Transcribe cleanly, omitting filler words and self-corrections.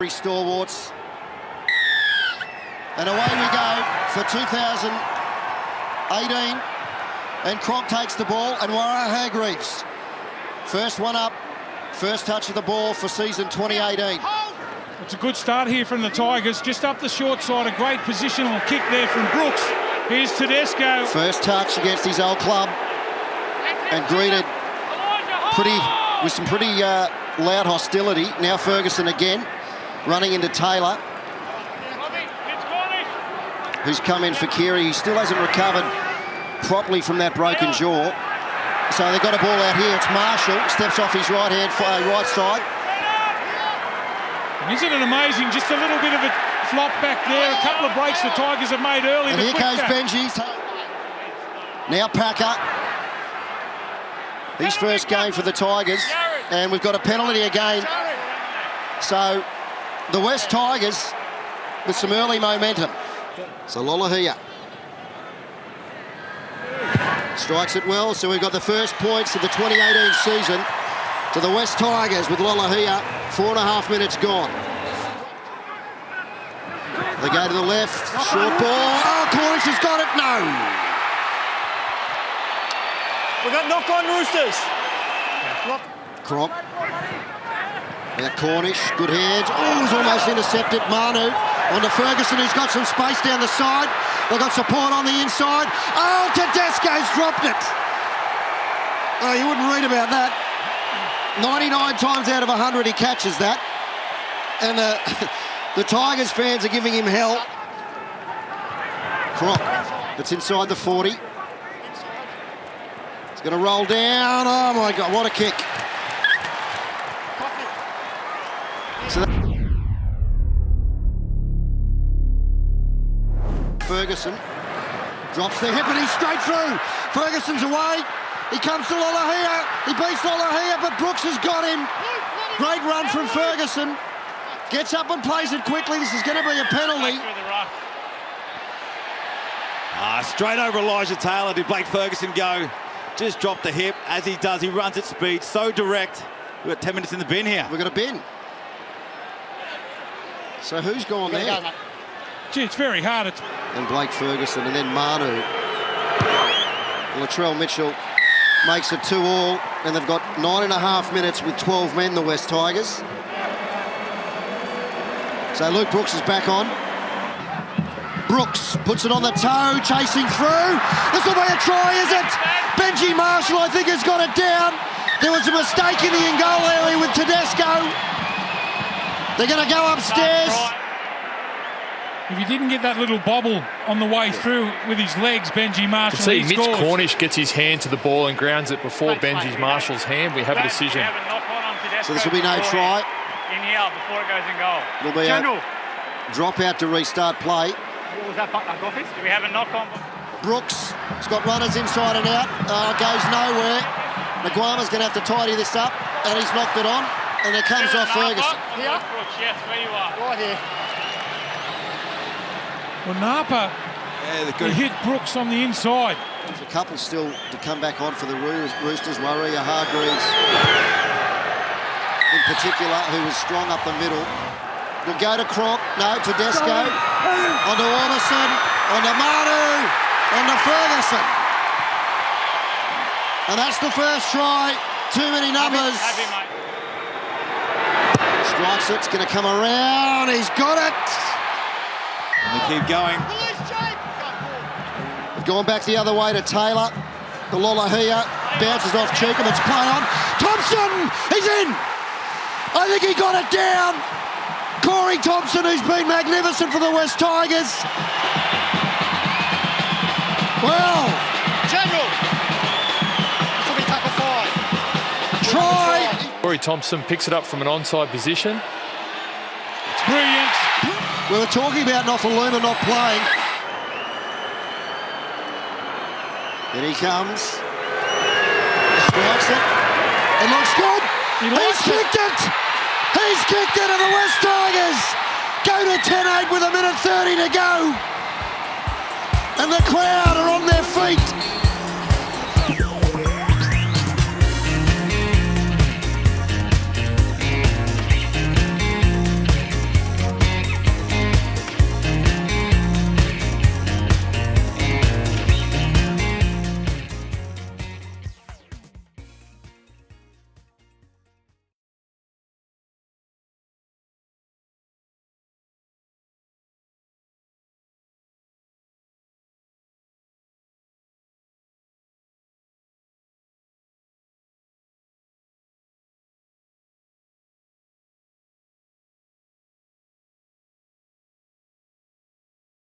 Stalwarts. And away we go for 2018. And Cronk takes the ball and Warra Hargreaves. First one up, first touch of the ball for season 2018. It's a good start here from the Tigers. Just up the short side, a great positional kick there from Brooks. Here's Tedesco. First touch against his old club and greeted with some pretty loud hostility. Now Ferguson again, running into Taylor, who's come in for Keary. He still hasn't recovered properly from that broken jaw. So they've got a ball out here. It's Marshall, steps off his right side. And isn't it amazing? Just a little bit of a flop back there. A couple of breaks the Tigers have made early. And here goes Benji. Now Packer. His first game for the Tigers. And we've got a penalty again. So the West Tigers with some early momentum. So Lolohea strikes it well. So we've got the first points of the 2018 season to the West Tigers with Lolohea. 4.5 minutes gone. They go to the left. Short ball. Oh, Cornish has got it. No. We got knock on Roosters. Cronk. Now Cornish, good hands. Oh, he's almost intercepted. Manu on to Ferguson, who's got some space down the side. They've got support on the inside. Oh, Tedesco's dropped it. Oh, you wouldn't read about that. 99 times out of 100 he catches that. And the Tigers fans are giving him hell. Cronk, that's inside the 40. It's going to roll down. Oh my God, what a kick. So Ferguson drops the hip and he's straight through. Ferguson's away. He comes to Lolohea. He beats Lolohea, but Brooks has got him. Great run from Ferguson. Gets up and plays it quickly. This is going to be a penalty. Straight over Elijah Taylor. Did Blake Ferguson go? Just dropped the hip. As he does, he runs at speed. So direct. We've got 10 minutes in the bin here. We've got a bin. So who's gone there? Gee, it's very hard. And Blake Ferguson and then Manu. Latrell Mitchell makes it 2-2, and they've got 9.5 minutes with 12 men, the West Tigers. So Luke Brooks is back on. Brooks puts it on the toe, chasing through. This will be a try, is it? Benji Marshall, I think, has got it down. There was a mistake in the in-goal area with Tedesco. They're going to go upstairs. If he didn't get that little bobble on the way through with his legs, Benji Marshall, see Mitch Cornish gets his hand to the ball and grounds it before Benji Marshall's hand. We have a decision. So this will be no try. In here before it goes in goal. It'll be a drop out to restart play. What was that, Goffis? Do we have a knock on? Brooks has got runners inside and out. Goes nowhere. Naguama's going to have to tidy this up, and he's knocked it on. And it comes off Ferguson. Here? Brooks, yes, where you are. Right here. Well, Napa, he hit Brooks on the inside. There's a couple still to come back on for the Roosters. Warra Hargreaves in particular, who was strong up the middle. Will go to Cronk. No, Tedesco. On to Ormison. On to Manu. On to Ferguson. And that's the first try. Too many numbers. Happy, mate. Strikes it. It's going to come around. He's got it. And they keep going. They've gone back the other way to Taylor. The Lolohea bounces off Cheekham. It's play on. Thompson! He's in! I think he got it down. Corey Thompson, who's been magnificent for the West Tigers. Well. General. This will be tackle 5. Try. Corey Thompson picks it up from an onside position. It's brilliant. We were talking about Nofaluma not playing. Then he comes. Strikes it. It looks good. He's kicked it. He's kicked it, and the West Tigers go to 10-8 with 1:30 to go. And the crowd are on their feet.